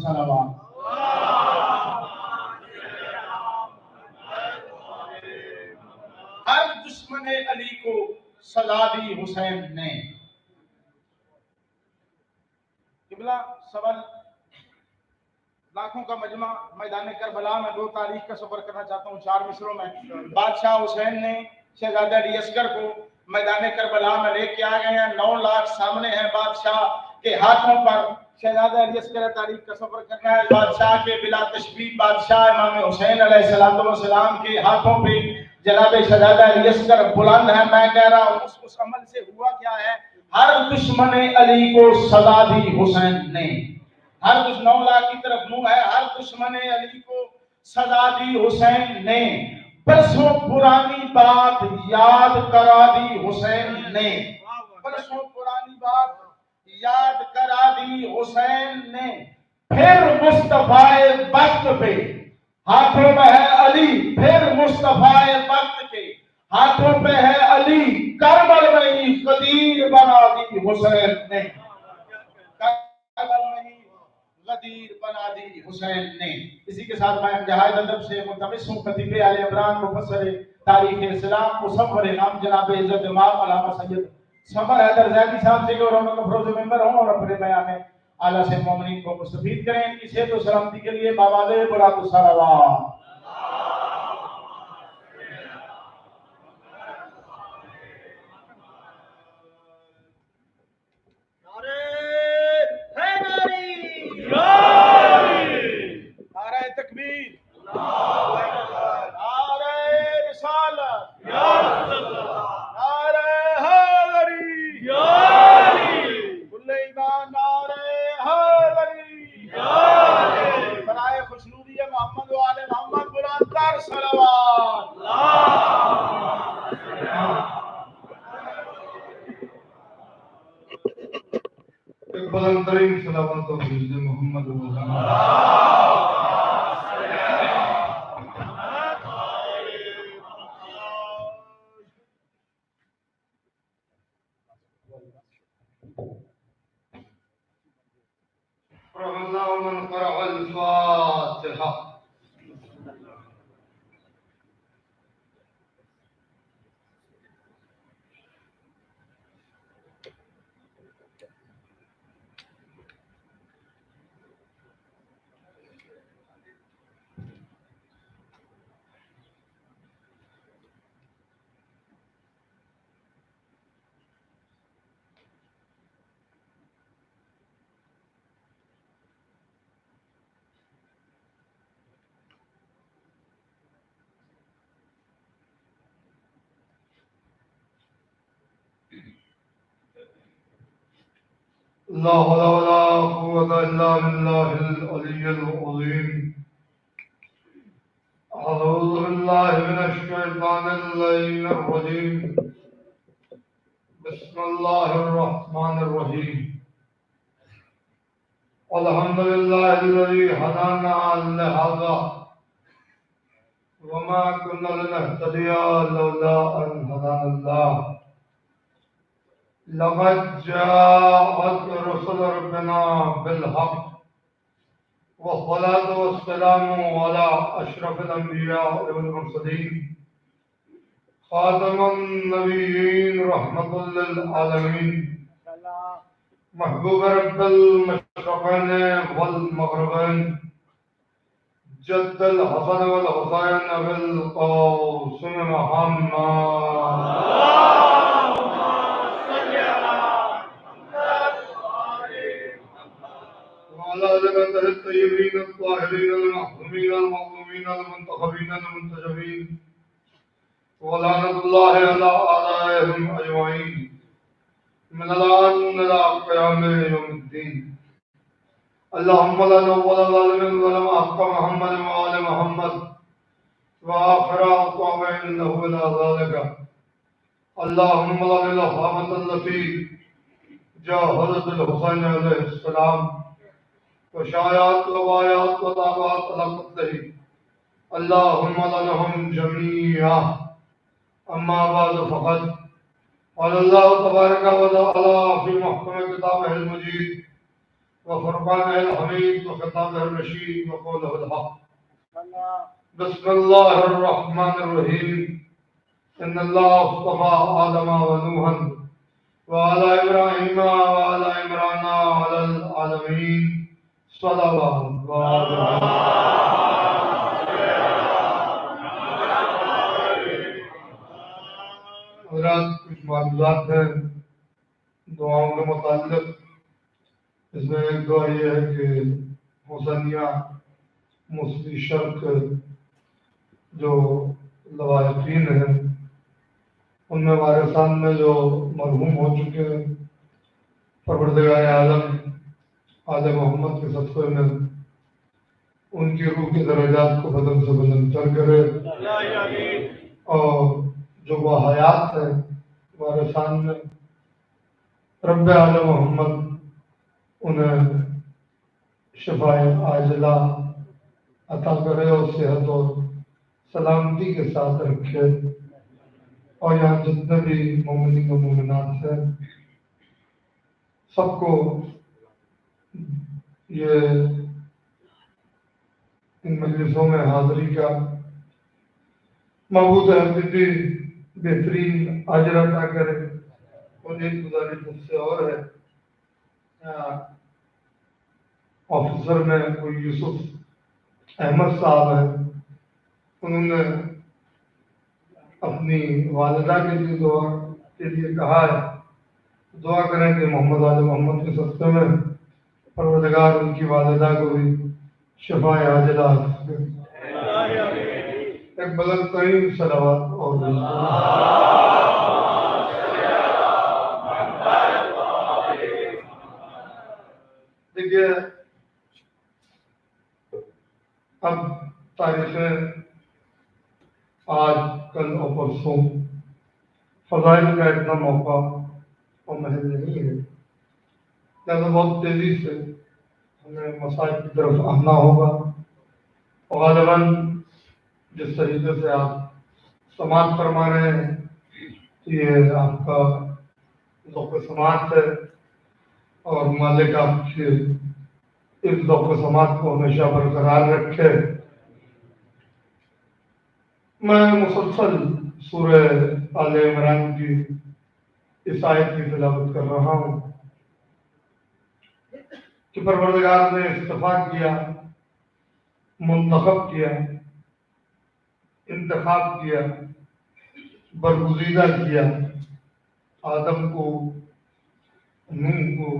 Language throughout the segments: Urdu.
صلوات۔ ہر دشمن علی کو سزا دی حسین نے۔ قبلہ سوال لاکھوں کا مجمع میدان کربلا میں 2 تاریخ کا سفر کرنا چاہتا ہوں 4 مصروں میں۔ بادشاہ حسین نے شہزادہ علی اصغر کو میدان کربلا میں لے کے آ گئے ہیں، 9 لاکھ سامنے ہیں، بادشاہ کے ہاتھوں پر شہزادہ علی اصغر تاریخ کا سفر کرنا ہے۔ بادشاہ کے بلا تشبیہ بادشاہ امام حسین علیہ السلام کے ہاتھوں پہ جناب شہزادہ علی اصغر بلند ہے۔ میں کہہ رہا ہوں اس عمل سے ہوا کیا ہے؟ ہر دشمن علی کو سزا دی حسین نے۔ ہر 9 لاکھ کی طرف منہ ہے، ہر دشمن علی کو سزا دی حسین نے۔ برسوں پرانی بات یاد کرا دی حسین نے۔ برسوں پرانی بات یاد کرا دی حسین نے۔ پھر مصطفیٰ وقت پہ ہاتھوں میں ہے علی، پھر مصطفیٰ وقت کے ہاتھوں پہ ہے علی، کربل میں ہی قدیر بنا دی حسین نے۔ کربل میں ہی غدیر بنا دی حسین نے۔ اسی کے ساتھ میں جہاد ادب سے ملتمس ہوں خطیب آل عمران مفسر تاریخ اسلام مصور نام جناب عزت امام علامہ سید سمر حیدر زیدی صاحب سے کہ انہوں نے افروز ممبر ہوں اور اپنے بیان میں اعلیٰ سے مومنین کو مستفید کریں۔ ان کی صحت و سلامتی کے لیے بآواز بلند الصلوات۔ نعرہ تکبیر، نعرہ رسالت، نعرہ حیدری، کل ایمان نعرہ حیدری، برائے خوشنودی محمد و آل محمد بلند تر صلوات۔ ایک بلند ترین صلوات و حضرت محمد و رحمنا من قرأ الفاتحة۔ لا حول ولا قوة إلا بالله العلي العظيم۔ أعوذ بالله من الشيطان اللعين الرجيم، بسم الله الرحمن الرحيم۔ الحمد لله الذي هدانا لهذا وما كنا لنهتدي لولا أن هدانا الله۔ لقد جاءت رسل ربنا بالحق، والصلاة والسلام على أشرف الأنبياء والمرسلين، خاتم النبيين رحمة للعالمين، محبوب رب المشرقين والمغربين، جد الحسن والحسين بالقاسم محمد، وعلى آل الطيبين الطاهرين المعصومين المظلومين المنتخبين المنتجبين، ولعنة الله على أعدائهم أجمعين من الآن إلى قيام يوم الدين۔ اللهم لا نول الظالمين ظلم حق محمد وآل محمد وآخر أقوام إنه إلى ذلك۔ اللهم لا للصحابة التي جاهدت الحسين عليه السلام وشايات ووايات وطابات على قتله، اللهم لهم جميعا۔ أما بعد فقد قال الله تبارك وتعالى في محكم كتابه المجيد وفرقان الحميد وخطاب الرشيد وقوله الحق. بسم الله الرحمن الرحيم. إن الله اصطفى آدم ونوحا وعلى إبراهيم وعلى عمران على العالمين صلوات حضرات. کچھ معلومات ہیں دعاؤں کے متعلق. اس میں ایک دعا یہ ہے کہ حسینیہ مسلم شرق جو لواحقین ہیں ان میں وارثان میں جو مرحوم ہو چکے ہیں، پروردگار عالم آل محمد کے صدقے میں ان کی روح کے درجات کو بدن سے بلند کر کرے، اور جو وہ حیات ہے وارثان میں، رب آل محمد انہیں شفاء عاجلہ عطا کرے اور صحت اور سلامتی کے ساتھ رکھے، اور یہاں جتنے بھی مومنین و مومنات ہیں سب کو یہ ان مجلسوں میں حاضری کا معبود حقیقی بہترین اجر عطا کرے. اور ایک گزارش مجھ سے اور ہے، آفیسر میں کوئی یوسف احمد صاحب ہیں، انہوں نے اپنی والدہ کے لیے دعا کے لیے کہا ہے. دعا کریں کہ محمد آل محمد کے صدقے میں پروردگار ان کی والدہ کو بھی شفاء عاجلہ عطا کرے. ایک بلند ترین صلوات اور دیکھیے، اب تاریخیں آج کل اور پرسوں فضائل کا اتنا موقع اور محل نہیں ہے، لہٰذا بہت تیزی سے ہمیں مسائل کی طرف آنا ہوگا. اور غالباً جس طریقے سے آپ سماعت فرما رہے ہیں یہ آپ کا ذوق سماعت ہے، اور مالک آپ کے اس ذوق سماعت کو ہمیشہ برقرار رکھے. میں مسلسل سورہ آل عمران کی اس آیت کی تلاوت کر رہا ہوں کہ پروردگار نے استفا کیا، منتخب کیا، انتخاب کیا، برگزیدہ کیا آدم کو، نوح کو،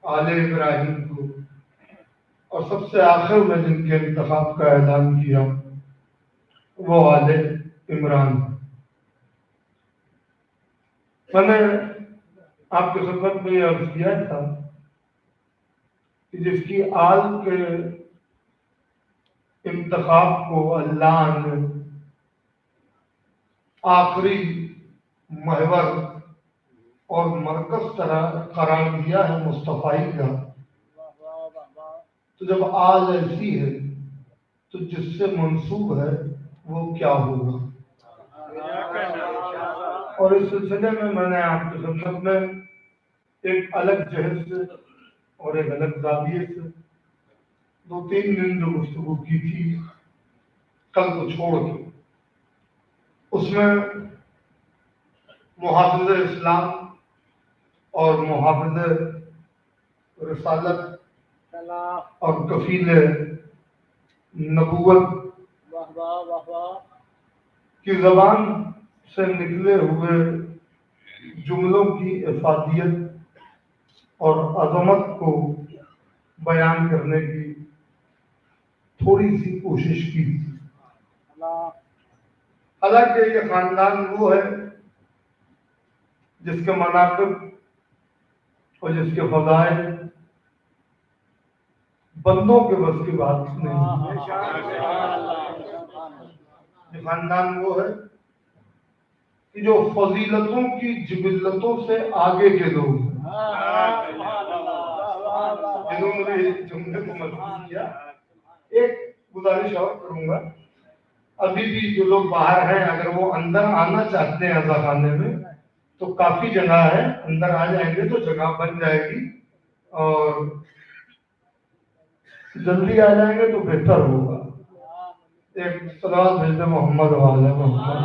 آل ابراہیم کو، اور سب سے آخر میں جن کے انتخاب کا اعلان کیا وہ آل عمران. میں نے آپ کی خدمت میں یہ عرض کیا تھا کہ جس کی آل کے انتخاب کو اللہ نے آخری محور اور مرکز قرار دیا ہے مصطفی کا، تو جب آل ایسی ہے تو جس سے منسوب ہے وہ کیا ہوگا. اور اس سلسلے میں نے آپ کی خدمت میں ایک الگ جہت سے اور ایک الگ زاویے سے 2-3 دن جو گفتگو کی تھی کل کو چھوڑ کے، اس میں محافظ اسلام اور محافظ رسالت اور کفیل نبوت کی زبان سے نکلے ہوئے جملوں کی افادیت اور عظمت کو بیان کرنے کی تھوڑی سی کوشش کی. حالانکہ یہ خاندان وہ ہے جس کے مناقب اور جس کے فضائل بندوں کے بس کی بات نہیں. یہ خاندان وہ ہے کہ جو فضیلتوں کی جبلتوں سے آگے کے لوگ ہیں. جنہوں نے جملے کو مضبوط کیا. ایک گزارش اور کروں گا، ابھی بھی جو لوگ باہر ہیں اگر وہ اندر آنا چاہتے ہیں عزا خانے میں تو کافی جگہ ہے، اندر آ جائیں گے تو جگہ بن جائے گی. اور جلدی آ جائیں گے تو بہتر ہوگا. ایک صلوات بھیج دیں محمد والے محمد.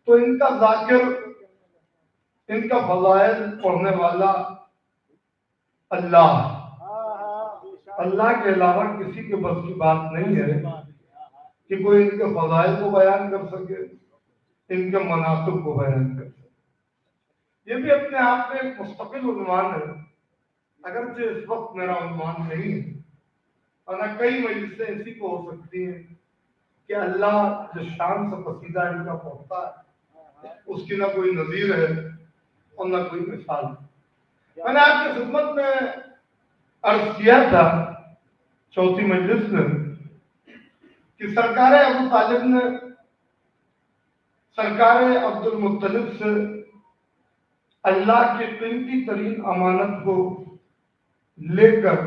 تو ان کا ذاکر، ان کا فضائل پڑھنے والا اللہ کے علاوہ کسی کے بس کی بات نہیں ہے کہ کوئی ان کے فضائل کو بیان کر سکے، ان کے مناقب کو بیان کر سکے. یہ بھی اپنے آپ میں ایک مستقل عنوان ہے، اگرچہ اس وقت میرا عنوان نہیں ہے، ورنہ کئی مجلسیں اسی کو ہو سکتی ہیں کہ اللہ جس شان سے قصیدہ ان کا پڑھتا ہے اس کی نہ کوئی نظیر ہے اور نہ کوئی مثال. میں نے آپ کی خدمت میں عرض کیا تھا چوتھی مجلس میں کہ سرکار ابو طالب نے سرکار عبد المطلب سے اللہ کی قیمتی ترین امانت کو لے کر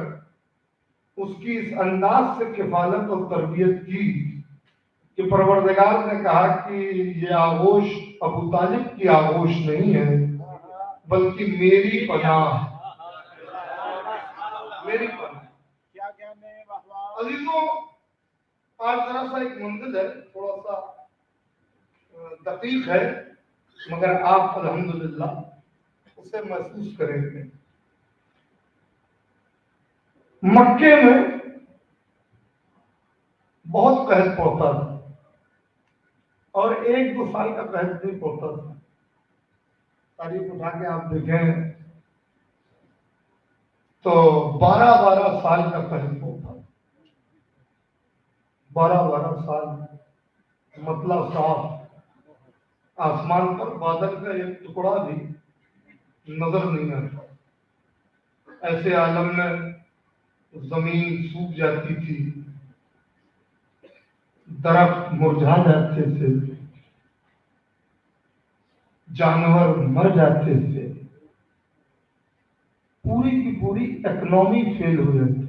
اس کی اس انداز سے کفالت اور تربیت کی کہ پروردگار نے کہا کہ یہ آغوش ابو طالب کی آغوش نہیں ہے بلکہ میری پناہ ہے. میری پناہ. عزیزوں، آج ذرا سا ایک منزل ہے، تھوڑا سا دقیق ہے، مگر آپ الحمدللہ اسے محسوس کریں گے. مکے میں بہت قحط پڑتا تھا اور 1-2 سال کا قحط نہیں پڑتا تھا. تاریخ اٹھا کے آپ دیکھیں تو 12 سال کا قحط پڑتا تھا. 12 سال مطلب صاف، آسمان پر بادل کا ایک ٹکڑا بھی نظر نہیں آتا. ایسے عالم میں زمین سوکھ جاتی تھی، درخت مرجھا جاتے تھے، جانور مر جاتے تھے، پوری کی پوری اکنامی فیل ہو جاتی.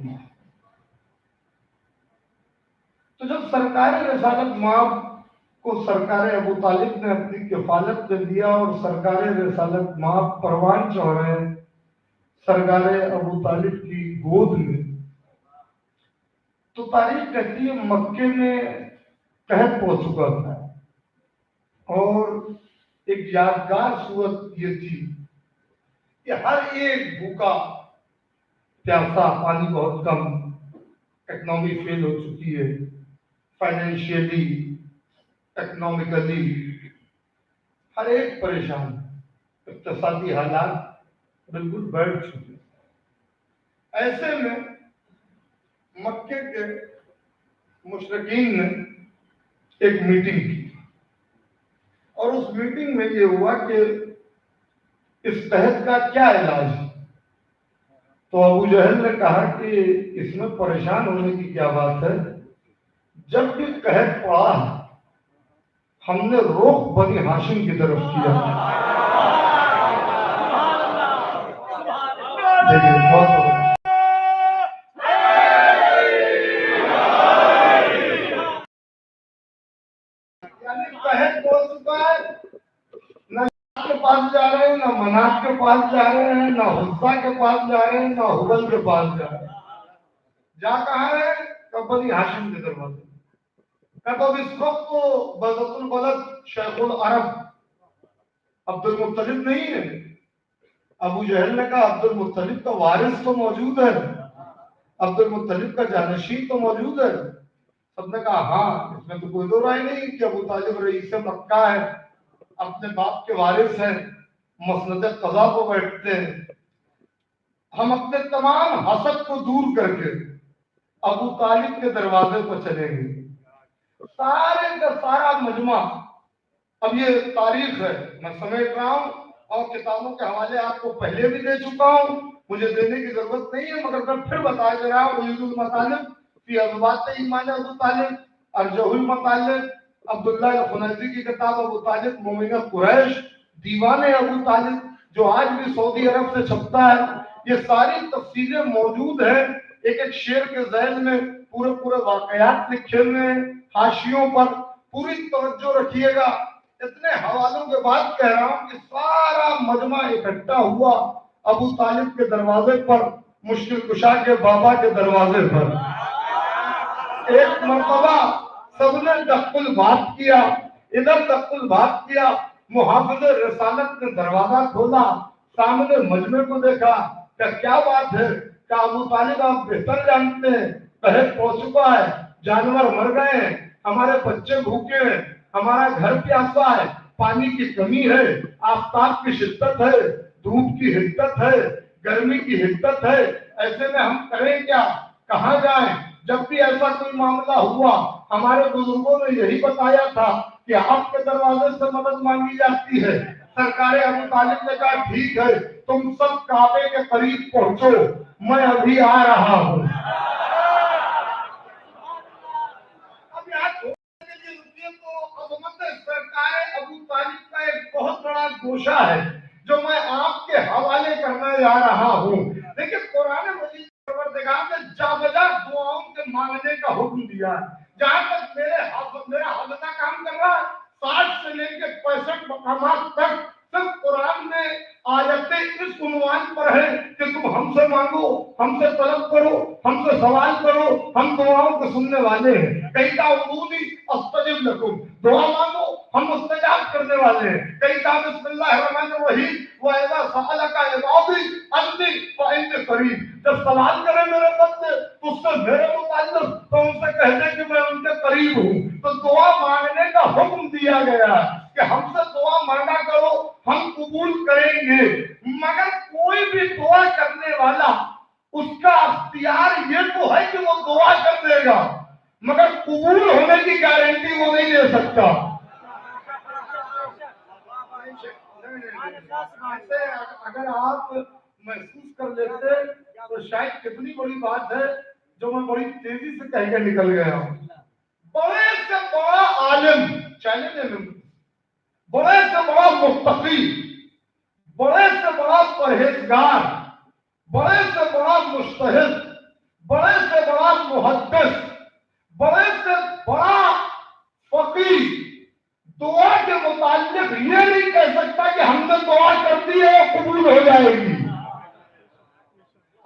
تو جب سرکار رسالت مآب کو سرکار ابو طالب نے اپنی کفالت میں دیا اور سرکار رسالت مآب پروان چڑھے سرکار ابو طالب کی گود میں، تو تاریخ کہتی ہے مکے میں قحط پہنچ چکا تھا. اور ایک یادگار صورت یہ تھی کہ ہر ایک بھوکا پیاسا، پانی بہت کم، اکنامی فیل ہو چکی ہے، فائنینشیلی، اکنامیکلی ہر ایک پریشان، اقتصادی حالات بالکل بیٹھ چکے. ایسے میں مکے کے مشرکین نے ایک میٹنگ کی اور اس میٹنگ میں یہ ہوا کہ اس قحط کا کیا علاج ہے. تو ابو جہل نے کہا کہ اس میں پریشان ہونے کی کیا بات ہے، جب بھی قحط پڑا ہم نے رخ بنی ہاشم کی طرف کیا. یعنی قحط ہو چکا ہے، نہ کے پاس جا رہے ہیں، نہ منات کے پاس جا رہے ہیں، نہ حزبہ کے پاس جا رہے ہیں، نہ حبل کے پاس جا رہے ہیں. جا کہاں ہے؟ بنی ہاشم کے دروازے. اب اس وقت تو بلدۃ البلد شیخ العرب عبد المطلب نہیں ہے. ابو جہل نے کہا عبد المطلب کا وارث تو موجود ہے، عبد المطلب کا جانشین تو موجود ہے. سب نے کہا ہاں، اس میں تو کوئی دو رائے نہیں کہ ابو طالب رئیس مکہ ہے، اپنے باپ کے وارث ہیں، مسند قضا کو بیٹھتے ہیں. ہم اپنے تمام حسد کو دور کر کے ابو طالب کے دروازے پر چلیں گے. سارے کا سارا مجمع، اب یہ تاریخ ہے، میں سمیٹ رہا ہوں اور کتابوں کے حوالے آپ کو پہلے بھی دے چکا ہوں، مجھے دینے کی ضرورت نہیں ہے، مگر میں پھر بتا دے رہا ہوں. ولید المطالب فی اضباط ایمان ابو طالب، ارجح المطالب، عبداللہ الخنیزی کی کتاب ابو طالب مومنہ قریش، دیوان ابو طالب جو آج بھی سعودی عرب سے چھپتا ہے. یہ ساری تفصیلیں موجود ہیں، ایک ایک شعر کے ذیل میں پورے واقعات لکھے ہوئے ہیں. حاشیوں پر پوری توجہ رکھیے گا. اتنے حوالوں کے بعد کہہ رہا ہوں کہ سارا مجمع اکٹھا ہوا ابو طالب کے دروازے پر، مشکل کشا کے بابا کے دروازے پر۔ ایک مرتبہ سب نے دق الباب کیا، ادھر دق الباب کیا، محافظ رسالت نے دروازہ کھولا، سامنے مجمع کو دیکھا کہ کیا بات ہے، کہ ابو طالب آپ بہتر جانتے ہیں، قحط ہو چکا ہے، جانور مر گئے ہیں، ہمارے بچے بھوکے ہیں، ہمارا گھر پیاسا ہے، پانی کی کمی ہے، آفتاب کی شدت ہے، دھوپ کی حدت ہے، گرمی کی حدت ہے، ایسے میں ہم کریں کیا، کہاں جائیں؟ جب بھی ایسا کوئی معاملہ ہوا ہمارے بزرگوں نے یہی بتایا تھا کہ آپ کے دروازے سے مدد مانگی جاتی ہے۔ سرکار ابو طالب نے کہا ٹھیک ہے، تم سب کعبے کے قریب پہنچو، میں ابھی آ رہا ہوں۔ اب یہاں چھوڑنے کے لیے رکیے تو عظمت سرکار ابو طالب کا ایک بہت بڑا گوشہ ہے جو میں آپ کے حوالے کرنے جا رہا ہوں۔ لیکن قرآن مجید پروردگار نے جا بجا دعاؤں کے مانگنے کا حکم دیا ہے۔ جہاں تک میرا حافظہ کام کر رہا ہے، 60 سے لے کے 65 مقامات تک صرف قرآن میں آیتیں اس عنوان پر ہے کہ تم ہم سے مانگو، ہم سے طلب کرو، ہم سے سوال کرو، ہم دعاؤں کو سننے والے ہیں۔ کہیں کا عبودی استجب لکم، دعا مانگو ہم مستجاب کرنے والے ہیں۔ کہیں کا بسم اللہ الرحمن الرحیم وَإِذَا سَأَلَكَ عِبَادِي عَنِّي فَإِنِّي قَرِيبٌ، جب سوال کرے میرے بندے تو اس سے میرے متعلق تو ان سے کہہ دے کہ میں ان کے قریب ہوں۔ تو دعا مانگنے کا حکم دیا گیا کہ ہم سے دعا مانگا کرو، ہم قبول کریں گے۔ مگر کوئی بھی دعا کرنے والا اس کا اختیار یہ تو ہے کہ وہ دعا کر دے گا، مگر قبول ہونے کی گارنٹی وہ نہیں دے سکتا۔ اگر آپ محسوس کر لیتے تو شاید کتنی بڑی بات ہے جو میں بڑی تیزی سے کہہ کے نکل گیا ہوں۔ بڑے سے بڑا عالم، بڑے سے بڑا متقی، بڑے سے بڑا پرہیزگار، بڑے سے بڑا مجتہد، بڑے سے بڑا محدث، بڑے سے بڑا فقیہ دعا کے متعلق یہ نہیں کہہ سکتا کہ ہم نے دعا کر دی ہے وہ قبول ہو جائے گی۔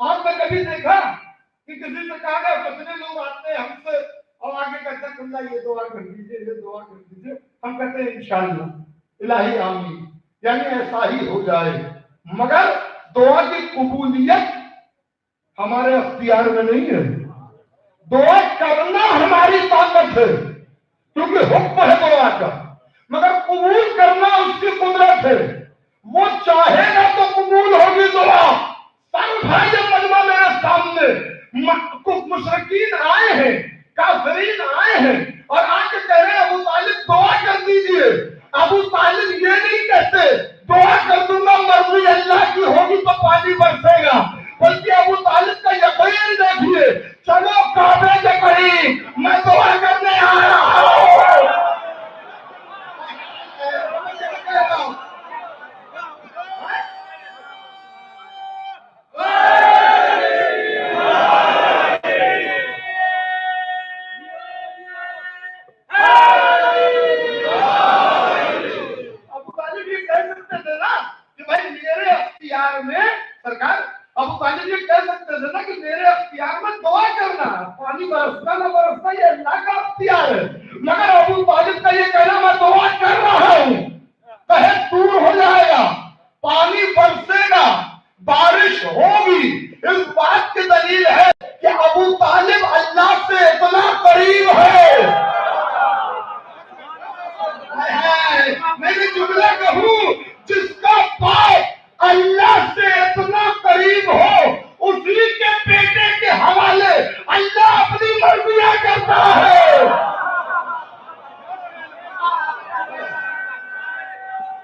آپ نے کبھی دیکھا کہ کسی سے کہا گیا، کتنے لوگ آتے ہیں ہم سے اور آگے کہتے ہیں اللہ یہ دعا کر دیجیے، یہ دعا کر دیجیے، ہم کہتے ہیں انشاءاللہ الہی آمین، یعنی ایسا ہی ہو جائے۔ مگر دعا کی قبولیت ہمارے اختیار میں نہیں ہے، دعا کرنا ہماری طاقت ہے کیونکہ حکم ہے دعا کا، مگر قبول کرنا اس کی قدرت ہے۔ وہ چاہے گا تو قبول ہوگی دعا۔ سر اٹھائیے مجمع میرے سامنے، مشرکین آئے ہیں، کافرین آئے ہیں اور آ کے کہہ رہے ہیں ابو طالب دعا کر دیجئے۔ ابو طالب یہ نہیں کہتے دعا کر دوں گا مرضی اللہ کی ہوگی تو پانی برسے گا، بلکہ ابو طالب کا یقین دیکھیے، چلو کعبے کے قریب میں دعا کرنے آ رہا ہوں۔ سرکار ابو طالب یہ کہہ سکتے تھے نا کہ میرے اختیار میں دعا کرنا، پانی برسنا نہ برسنا یہ اللہ کا اختیار ہے، مگر ابو طالب کا یہ کہنا میں دعا کر رہا ہوں، قحط دور ہو جائے گا، پانی برسے گا، بارش ہوگی۔ اس بات کی دلیل ہے کہ ابو طالب اللہ سے اتنا قریب ہے۔ میں یہ جملہ کہوں، جس کا باپ اللہ سے اتنا قریب ہو اسی کے بیٹے کے حوالے اللہ اپنی مرضیاں کرتا ہے۔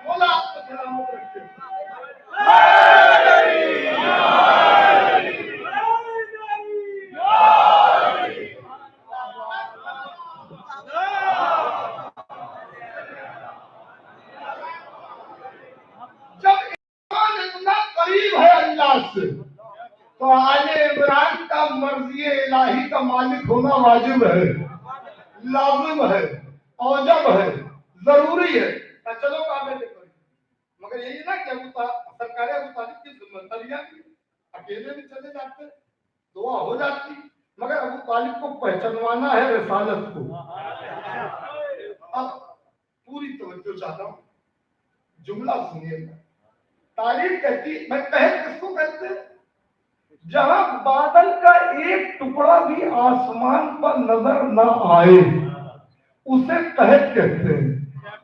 مولا آپ کو سلامت رکھے۔ تو آل عمران کا مرضی الہی کا مالک ہونا واجب ہے، لازم ہے، اوجب ہے، ضروری ہے۔ چلو کعبے کے قریب. مگر یہی نا کہ سرکار ابو طالب کی ذمہ داریاں بھی اکیلے بھی چلے جاتے, دعا ہو جاتی, مگر ابو طالب کو پہچانوانا ہے رسالت کو. اب پوری توجہ چاہتا ہوں, جملہ سنیے گا. تعریف کہتی, میں قحط کس کو کہتے ہیں؟ جہاں بادل کا ایک ٹکڑا بھی آسمان پر نظر نہ آئے اسے قحط کہتے ہیں.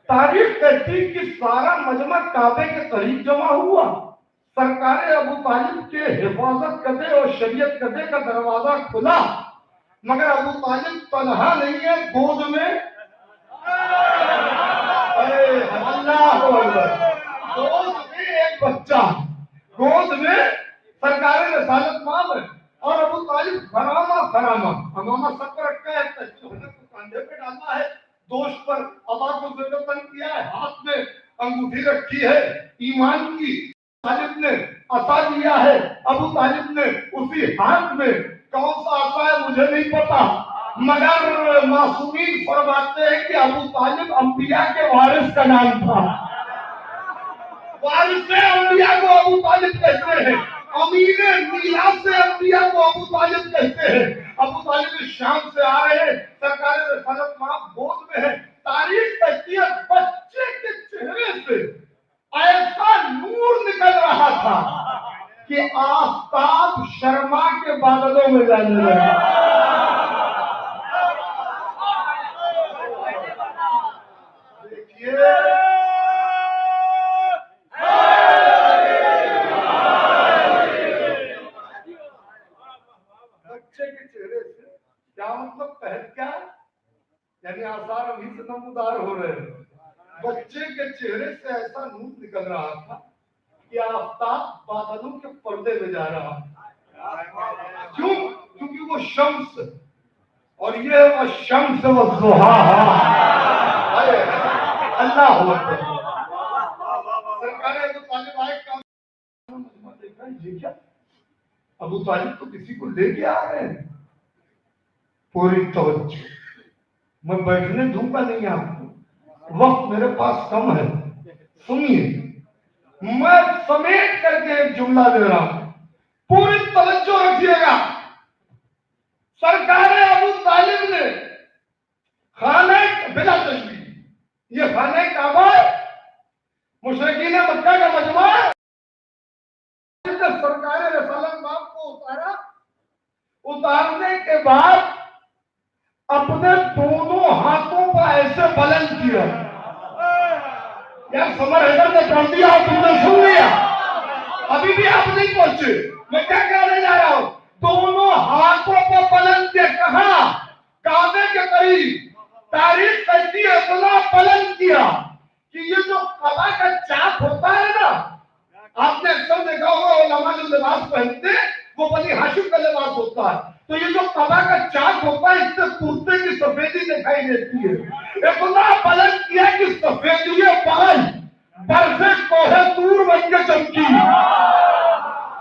تاریخ کہتی کہ سارا مجمع کعبے کے قریب جمع ہوا, سرکار ابو طالب کے حفاظت کدے اور شریعت کدے کا دروازہ کھلا, مگر ابو طالب تنہا نہیں ہے, گود میں اللہ گود میں ایک بچہ, گود میں سرکار رسالت مام ہے, اور ابو طالب خرامہ امامہ سب پر رکھا ہے, تجھے کاندھے پہ ڈالنا ہے, دوست پر ابا کو ضرورت کیا ہے, ہاتھ میں انگوٹھی رکھی ہے ایمان کی, طالب نے عصا لیا ہے, ابو طالب نے اسی ہاتھ میں, کون سا عصا ہے مجھے نہیں پتا, مگر معصومین فرماتے ہیں کہ ابو طالب انبیاء کے وارث کا نام تھا. وارث انبیاء کو ابو طالب کہتے ہیں, امین میراث سے انبیاء کو ابو طالب کہتے ہیں. ابو طالب شام سے آ رہے ہیں, سرکار رسالت ماں گود میں ہے. تاریخ کہتی ہے بچے کے چہرے سے ایسا نور نکل رہا تھا کہ آفتاب شرما کے بادلوں میں جانے لگا. دیکھیے بچے کے چہرے سے کیا مطلب, قحط کیا ہے, یعنی آثار ابھی سے نمودار ہو رہے ہیں. بچے کے چہرے سے ایسا نور نکل رہا تھا کہ آفتاب بادلوں کے پردے میں جا رہا. کیوں؟ کیونکہ وہ شمس, اور یہ وہ شمس و ضحاہا. اللہ اکبر. سرکار ابو طالب آئے, یہ کیا ابو طالب تو کسی کو لے کے آ رہے ہیں. پوری توجہ, میں بیٹھنے دوں گا نہیں آپ کو, وقت میرے پاس کم ہے. سنیے, میں سمیٹ کر کے ایک جملہ دے رہا ہوں, پوری توجہ رکھیے گا. سرکار ابو طالب نے خانہ بلا تشبیہ, یہ خانہ کعبہ مشرکین مکہ کا مجمع ہے. سرکار رسالت باپ کو اتارا, اتارنے کے بعد اپنے دونوں ہاتھوں کو ایسے بلند کیا. یار سمر حیدر نے کر دیا اور تم نے سن لیا, ابھی بھی آپ نہیں پہنچے. میں کیا کہنے جا رہا ہوں, دونوں ہاتھوں کو بلند کیا. کہاں؟ کعبے کے قریب. تاریخ کہتی ہے اتنا بلند کیا کہ یہ جو قبا کا چاک ہوتا ہے نا, آپ نے اکثر دیکھا ہوگا علماء جو لباس پہنتے وہ بنی ہاشم کا لباس ہوتا ہے, تو یہ جو قبا کا چاک ہوتا ہے اس سے کرتے کی سفیدی دکھائی دیتی ہے. اتنا بلند کیا کہ سفیدی بال برف کوہ طور بن کے چمکی.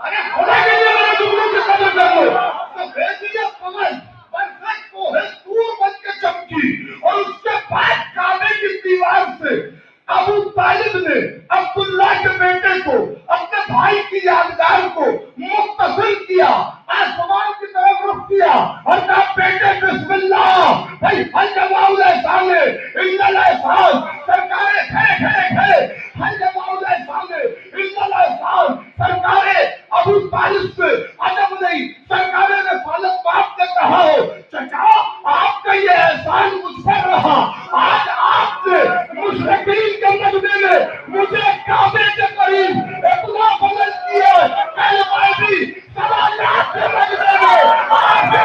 ارے خدا کے لیے میرے جملوں کی قدر کر لو. سفیدی بال برف کوہ طور بن کے چمکی, اور اس کے بعد کعبے کی دیوار سے ابو طالب نے عبداللہ کے بیٹے کو, اپنے بھائی کی یادگار کو متصل کیا, آسمان کی طرف رخ کیا اور کہا بیٹے بسم اللہ. بھائی حل جماؤ الاحسان الا الاحسان. سرکار کھڑے حل جماؤ الاحسان الا الاحسان. سرکار ابو طالب سے ادب نہیں, سرکار رسالت باپ نے کہا ہو چچا آپ کا یہ احسان مجھ پر رہا, آج آپ نے مشرکین کے مجمع میں مجھے کعبے کے قریب اتنا بلند کیا کہ میں بھی سوالات کے مجمع میں آپ کے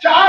4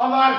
1000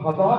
1000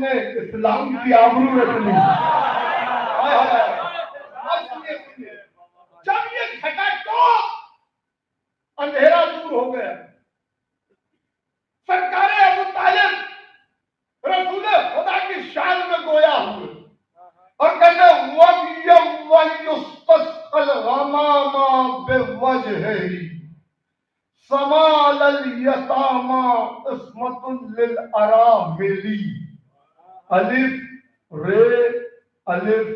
نے اسلام کی آبرو رکھ لی. جب یہ گھٹا تو اندھیرا دور ہو گیا. سرکار ابو طالب رسول خدا کی شان میں گویا ہوئے اور کہتے وَيُسْتَسْقَى الْغَمَامَ بِوَجْهِهِ سَمَالَ الْيَتَامَى عِصْمَةٌ لِلْأَرَامِلِ. الف رے الف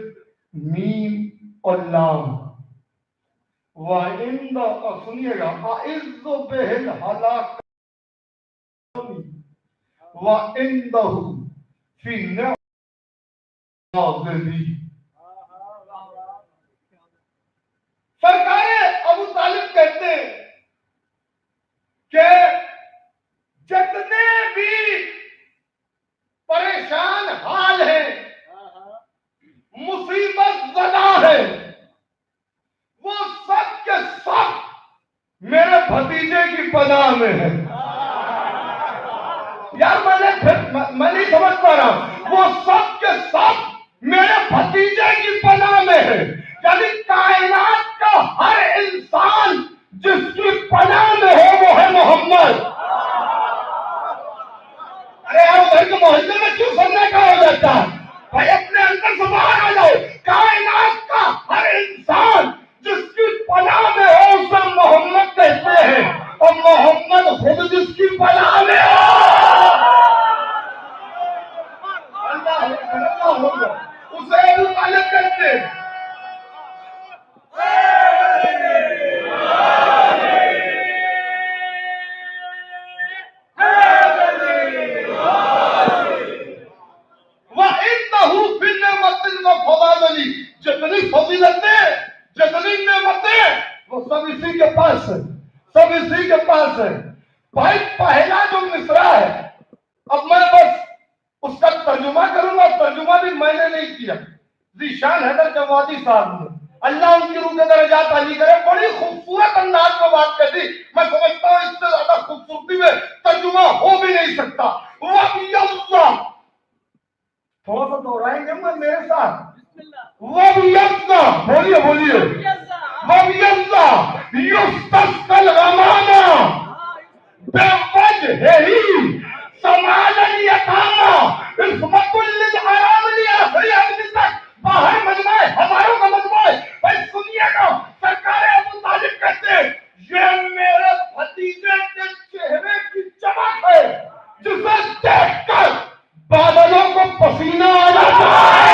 میم اور لام. وَإِنَّ سنیے گا أَعِذُّ بِهِ الْحَلَاكَ وَإِنَّهُ فِي نَعْذِلِ. سرکار ابو طالب کہتے ہیں کہ جتنے بھی پریشان حال ہیں مصیبت زدہ ہے وہ سب کے سب میرے بھتیجے کی پناہ میں ہے. یار میں نہیں سمجھ پا رہا. وہ سب کے سب میرے بھتیجے کی پناہ میں ہے. یعنی کائنات کا ہر انسان جس کی پناہ میں ہو وہ ہے محمد. ارے یار ادھر کے محلے میں کیوں سننے کا ہو جاتا ہے بھائی؟ اپنے اندر سے باہر آ جاؤ. کائنات کا ہر انسان جس کی پناہ میں ہو اسے محمد کہتے ہیں اور محمد خود جس کی پناہ میں ہو اسے ابو طالب کہتے ہیں. وَإِنَّهُ فِي نِعْمَةٍ وَفَضَائِلِ. جتنی فضیلتیں جتنی نعمتیں وہ سب اسی کے پاس ہے. سب اسی کے پاس ہے. بھائی پہلا جو مصرع ہے اب میں بس اس کا ترجمہ کروں گا. ترجمہ بھی میں نے نہیں کیا. ذیشان حیدر جوادی صاحب نے اللہ ان کی روح کے درجات عالی کرے بڑی خوبصورت انداز میں بات کر دی. میں سمجھتا ہوں اس سے زیادہ خوبصورتی میں ترجمہ ہو بھی نہیں سکتا. وَبِيَضَّ تھوڑا سا دوہرائیں گے میرے ساتھ. وَبِيَضَّ بولیے بولیے. وَبِيَضَّ يُسْتَسْقَى الْغَمَامَ بِوَجْهِهِ سَمَالَ الْيَتَامَى عِصْمَةٌ لِلْأَرَامِلِ. آخری آدمی تک باہر مجمع ہے ہماروں کا مجمع ہے. بھائی سنیے گا سرکار ابو طالب کہتے ہیں یہ میرے بھتیجے کے چہرے کی چمک ہے جسے دیکھ کر بادلوں کو پسینہ آ جاتا ہے.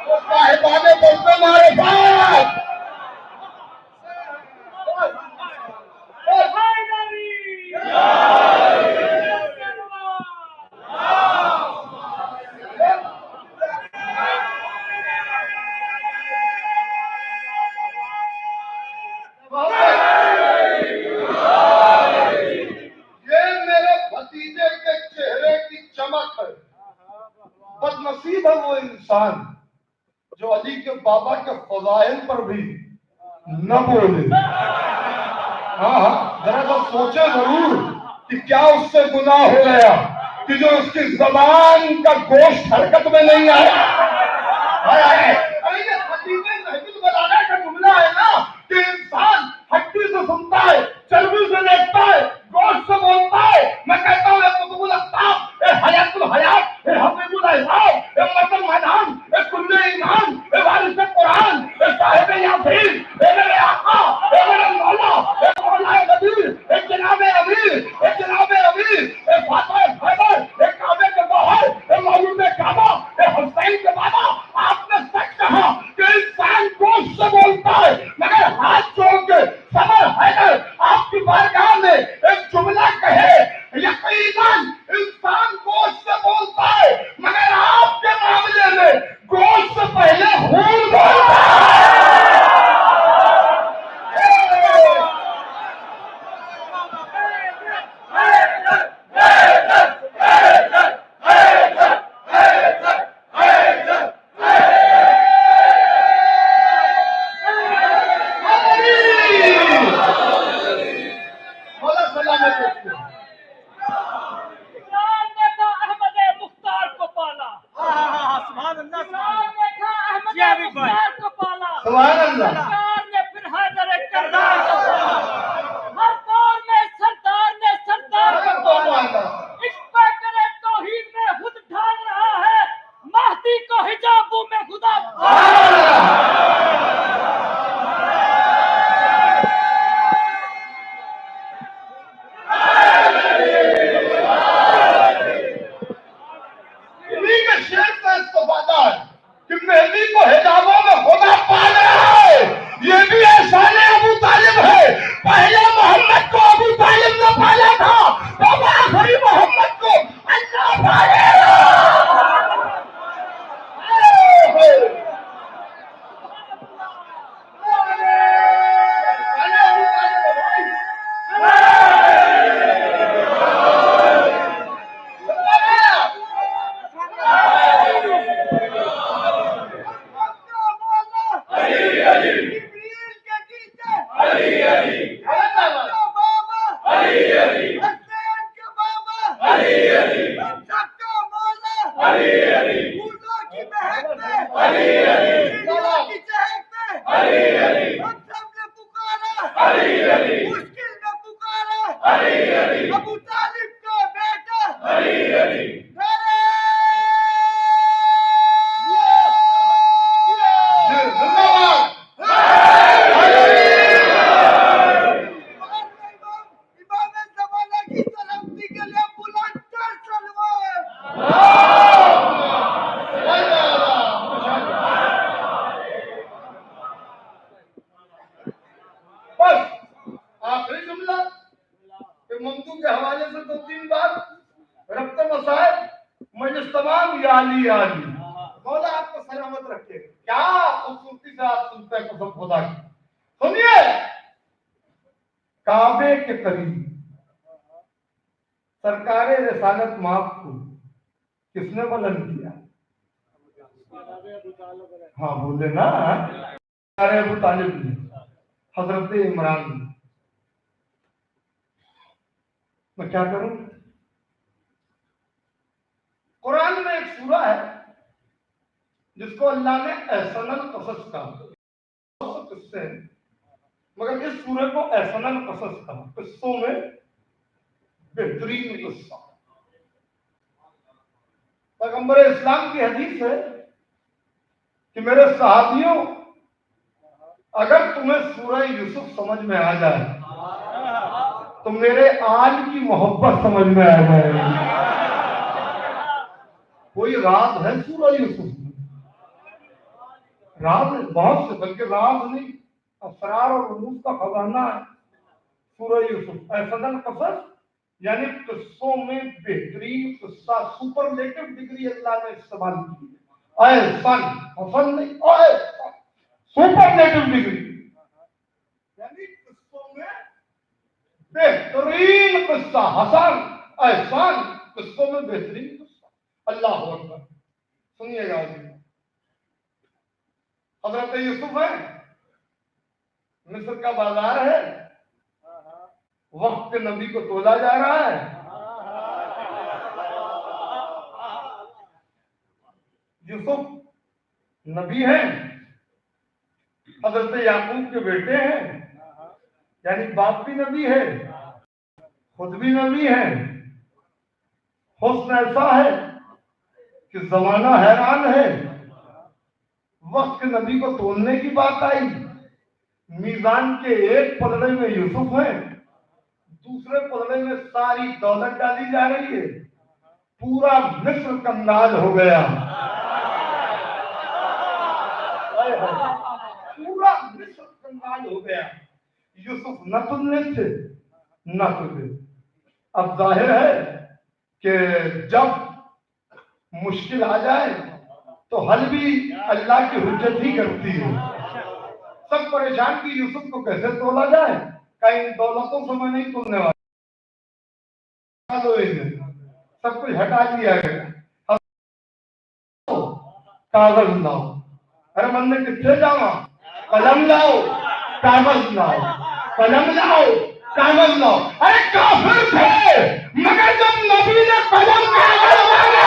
وہ صاحبانے بولتے مارے بات بدنصیب ہے وہ انسان جو علی کے بابا کے فضائل پر بھی نہ بولے. ہاں ذرا تو سوچے ضرور کہ کیا اس سے گناہ ہو گیا کہ جو اس کی زبان کا گوشت حرکت میں نہیں آیا. ارے یہ حقیقت محمود بلانا کا جملہ ہے نا کہ انسان ہڈی سے سنتا ہے چربی سے دیکھتا ہے گوشت سے بولتا ہے. میں کہتا ہوں قطب الاقطاب حیات الحیات حبیب الحیات مطلب میدان کل ایمان وارث قرآن صاحب یاسین میرے آقا میرے مولا مولا نبی جناب امیر جناب امیر فاطمہ خیبر کعبے کے باہر مولود کعبہ حسین کے بابا سبحان اللہ. ممدو کے حوالے سے 2-3 بار ربط مسائل مجلس تمام یا علی یا علی. مولا آپ کو سلامت رکھے. کیا خوبصورتی سے آپ سنتے ہیں قسم خدا کی. سنیے, کعبے کے قریب سرکار رسالت مآب کو کس نے بلند کیا؟ ہاں بولے نا, ابو طالب نے, حضرت عمران نے. میں کیا کروں؟ قرآن میں ایک سورہ ہے جس کو اللہ نے احسن القصص کہا. بہت سے قصے ہیں مگر اس سورہ کو احسن القصص کہا. قصوں میں بہترین قصہ. پیغمبر اسلام کی حدیث ہے کہ میرے صحابیوں, اگر تمہیں سورہ یوسف سمجھ میں آ جائے تو میرے آل کی محبت سمجھ میں آ جائے گی. کوئی راز ہے سورہ یوسف میں؟ راز بہت سے, بلکہ راز نہیں, اسرار اور رموز کا خزانہ ہے سورہ یوسف. احسن القصص یعنی قصوں میں بہترین قصہ. سپرلیٹو ڈگری اللہ نے استعمال کی. احسن, حسن نہیں, احسن سپرلیٹو ڈگری یعنی قصوں میں بہترین قصہ. حسن, احسان, قصوں میں بہترین قصہ. اللہ اکبر. سنیے گا جی, حضرت یوسف ہے, مصر کا بازار ہے, وقت کے نبی کو تولا جا رہا ہے. یوسف نبی ہیں, حضرت یعقوب کے بیٹے ہیں, یعنی باپ بھی نبی ہے, خود بھی نبی ہے. حسن ایسا ہے کہ زمانہ حیران ہے. وقت کے نبی کو تولنے کی بات آئی, میزان کے ایک پلڑے میں یوسف ہے, دوسرے پلڑے میں ساری دولت ڈالی جا رہی ہے. پورا مصر کنگال ہو گیا. پورا مصر کنگال ہو گیا. یوسف نہ تلنے تھے نہ تلے. اب ظاہر ہے کہ جب مشکل آ جائے تو حل بھی اللہ کی حجت ہی کرتی ہے. سب پریشان کی یوسف کو کیسے تولا جائے, کہ ان دولتوں سے میں نہیں تولنے والا. سب کچھ ہٹا دیا گیا. کاغذ لاؤ. ارے من نے کتنے جاؤ, قلم لاؤ, کاغذ لاؤ, قلم لاؤ, کاغذ لاؤ. ارے کافر تھے مگر جب نبی نے قلم کاغذ مانگا,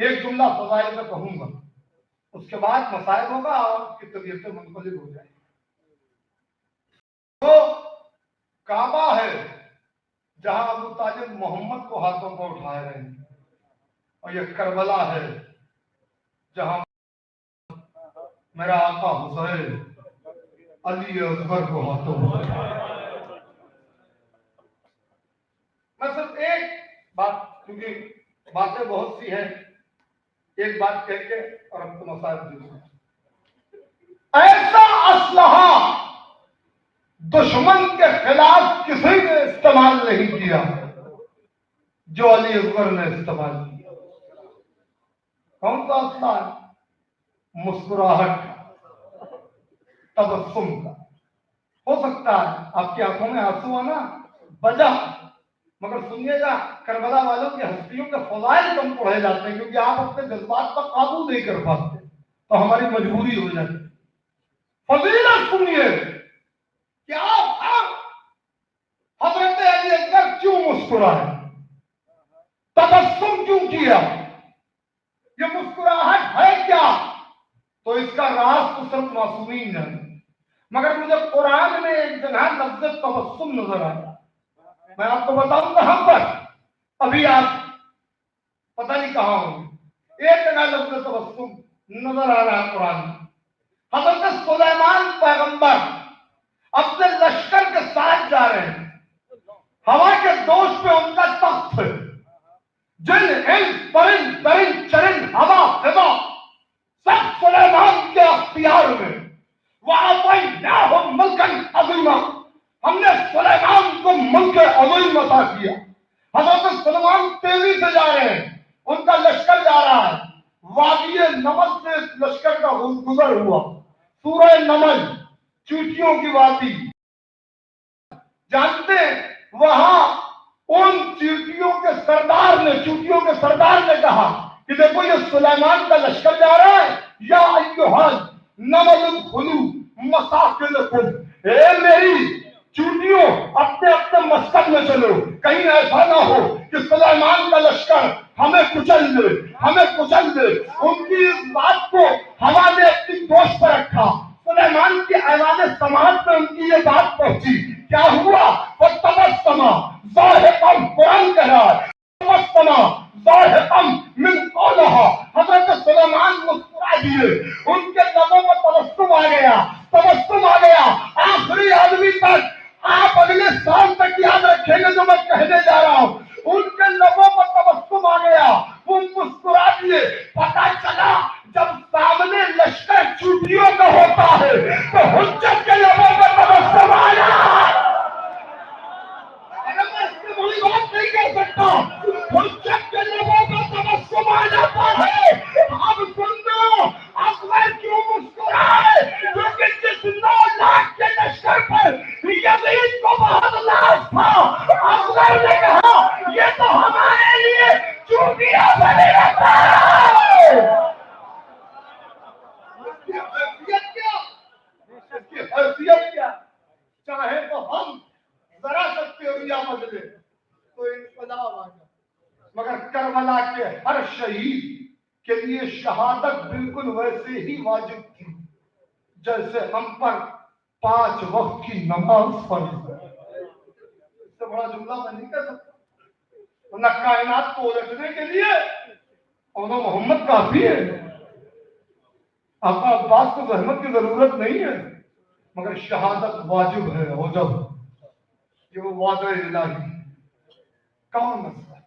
ایک جملہ فضائل کا کہوں گا، اس کے بعد مسائل ہوگا اور اس کی طبیعتیں منقلب ہو جائیں گی۔ وہ کعبہ ہے جہاں ابو طالب محمد کو ہاتھوں کو اٹھائے رہے ہیں، اور یہ کربلا ہے جہاں میرا آقا حسین علی اصغر کو ہاتھوں میں اٹھائے۔ میں صرف ایک بات، کیونکہ باتیں بہت سی ہیں، ایک بات کہہ کے اور ہم کو مسائل دوں۔ ایسا اسلحہ دشمن کے خلاف کسی نے استعمال نہیں کیا جو علی اکبر نے استعمال کیا۔ کون سا اسلحہ ہے؟ مسکراہٹ کا، تبسم کا۔ ہو سکتا ہے آپ کی آنکھوں میں آنسو آنا وجہ، مگر سنیے گا کربلا والوں کی ہستیوں کے فضائل کم پڑھے جاتے ہیں کیونکہ آپ اپنے جذبات پر قابو نہیں کر پاتے تو ہماری مجبوری ہو جاتی ہے۔ فضیلت سنیے کہ آپ حضرت علی اکبر کیوں مسکرائے، تبسم کیوں کیا، یہ مسکراہٹ ہے کیا؟ تو اس کا راز تو صرف معصومین جانے، مگر مجھے قرآن میں ایک جگہ لفظ تبسم نظر آیا۔ میں آپ کو بتاؤں گا، ہم پر ابھی آپ پتہ نہیں کہاں ہوں گے، ایک جگہ لفظ تبسم نظر آ رہا ہے قرآن میں۔ حضرت سلیمان پیغمبر اپنے لشکر کے ساتھ جا رہے ہیں، ہوا کے دوش پہ ان کا تخت ہے، جن انس پرند درند چرند ہوا فضا سب سلیمان کے اختیار میں۔ وَأَعْطَيْنَاهُ مُلْكًا عَظِيمًا، ہم نے سلیمان کو ملک عظیم عطا کیا۔ حضرت سلیمان تیزی سے جا رہے ہیں، ان کا لشکر جا رہا ہے، وادی نمل سے لشکر کا گزر ہوا۔ سورہ نمل، چیونٹیوں کی وادی، جانتے ہیں وہاں ان چیونٹیوں کے سردار نے کہا کہ دیکھو یہ سلیمان کا لشکر جا رہا ہے، یا ایھا النمل ادخلوا مساکنکم، اے میری چیونٹیوں اپنے اپنے مسکن میں چلو، کہیں ایسا نہ ہو کہ سلیمان کا لشکر ہمیں کچل دے۔ ان کی اس بات کو ہوا نے اپنی گوش پر رکھا، سلیمان کی ایوان سماعت میں ان کی یہ بات پہنچی، کیا ہوا؟ فَتَبَسَّمَ ضَاحِكًا، قرآن کہہ رہا ہے تبسم ضاحكا من قولها، حضرت سلیمان مسکرا دیے، ان کے لبوں میں تبسم آ گیا۔ آخری آدمی تک آپ اگلے سال تک یاد رکھیں گے جو میں کہنے جا رہا ہوں، ان کے لبوں پر تبسم آ گیا، وہ مسکرا دیے۔ پتا چلا جب سامنے لشکر چوٹیوں کا ہوتا ہے تو حجت کے لبوں پر تبسم آیا۔ میں اس سے بڑی بات نہیں کہہ سکتا، حجت کے لبوں پر تبسم آ جاتا ہے۔ اب سن لو اکبر کیوں مسکرائے، کیونکہ جس 9 لاکھ کے لشکر پر یزید کو بہت ناز تھا، اکبر نے کہا یہ تو ہمارے لیے چوٹیاں بنے رہتا ہے۔ حیثیت کیا؟ چاہے تو ہم ذرا سا تیوریا بدلے تو انقلاب آ جائے، مگر کربلا کے ہر شہید کے لیے شہادت بالکل ویسے ہی واجب تھی جیسے ہم پر 5 وقت کی نماز فرض ہے۔ اس سے بڑا جملہ میں نہیں کہہ سکتا، ورنہ کائنات کو الٹنے کے لیے اونا محمد کافی ہے۔ آقا عباس کو زحمت کی ضرورت نہیں ہے، مگر شہادت واجب ہے، ہو جب یہ وہ وعدہ الہی کون مسئلہ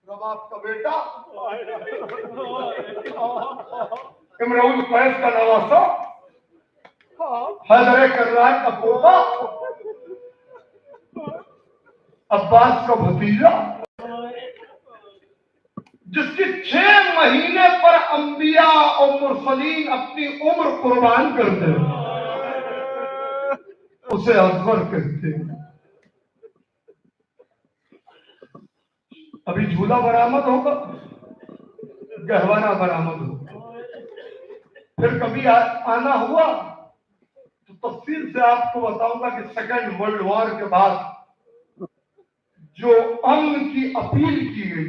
رباب کا بیٹا امراؤل قیس کا نواسا، حیدر کرار کا پوتا، عباس کا بھتیجا، جس کی 6 مہینے پر انبیاء اور مرسلین اپنی عمر قربان کرتے ہیں، اسے اکبر کہتے ہیں۔ ابھی جھولا برآمد ہوگا، گہوارہ برآمد ہوگا، پھر کبھی آنا ہوا تو تفصیل سے آپ کو بتاؤں گا کہ 2nd ورلڈ وار کے بعد جو امن کی اپیل کی گئی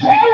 6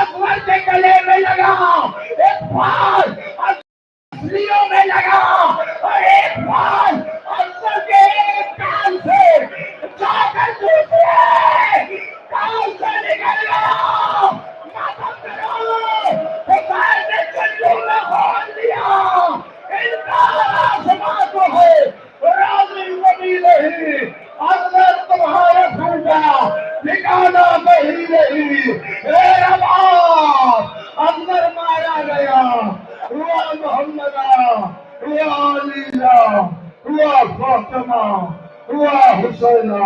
اکبر کے گلے میں لگا، ایک بال ہتھیلیوں میں لگا، اور ایک بال اکبر کے ایک کان سے جا کر دوسرے کان سے نکل گیا۔ ماتم کرو، حسین نے چلو میں کھول دیا، ان کا آسمان کو ہے راضی کبھی نہیں، اندر تمہارے گھر کا ٹھکانا کہیں نہیں۔ اے عباس اندر مارا گیا، ہوا محمدہ، ہوا علیہ، ہوا فاطمہ، ہوا حسینہ۔